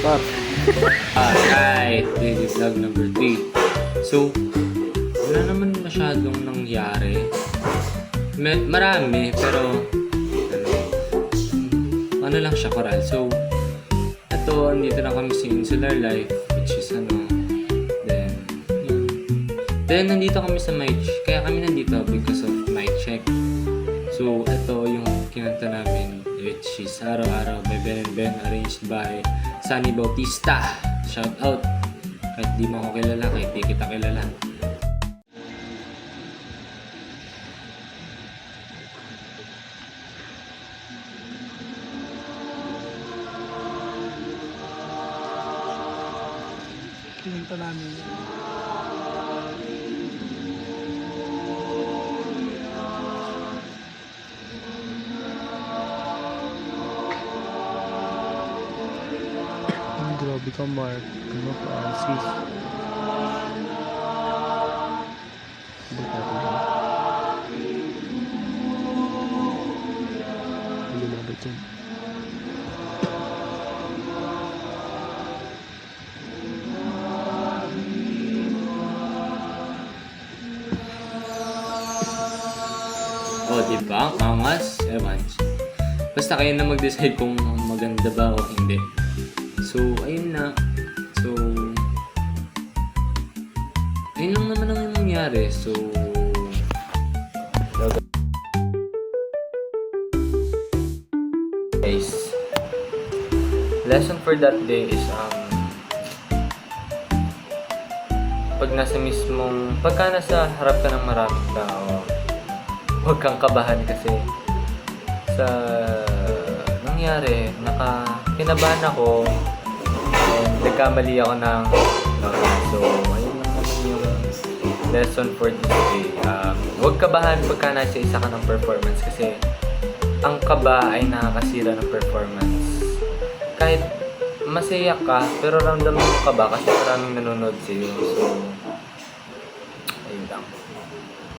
Pop. Alright, daily vlog number 3. So, wala naman masyadong nangyari. Marami, pero ano lang siya, koral. So, ito, andito na kami sa Insular Life, which is then, yun. Then, nandito kami sa Mic. Kaya kami nandito because of Mic Check. So, ito yung kinanta namin, which is Araw-Araw by Ben and Ben, arranged by Sunny Bautista. Shout out! Kahit di mo ako kilala, kahit di kita kilala. Kinanta namin yun. Grabe ka, Mark. Ano, Francis? Ba't natin yun? Hindi na ba yun? O, diba? Ang angas? Ewan. Basta kayo na mag-decide kung maganda ba o hindi. So, ayun na. So, ayun lang naman ang nangyari. So, guys, lesson for that day is pagka nasa harap ka ng maraming tao, huwag kang kabahan kasi sa nangyari, kinabahan ako and nagkamali ako ng nota. So, ayun lang naman yung lesson for this day. Huwag kabahan pagka nasa isa ka ng performance kasi ang kaba ay nakakasira ng performance. Kahit masaya ka, pero ramdam mo ka ba kasi maraming nanonood sa'yo. So, ayun lang.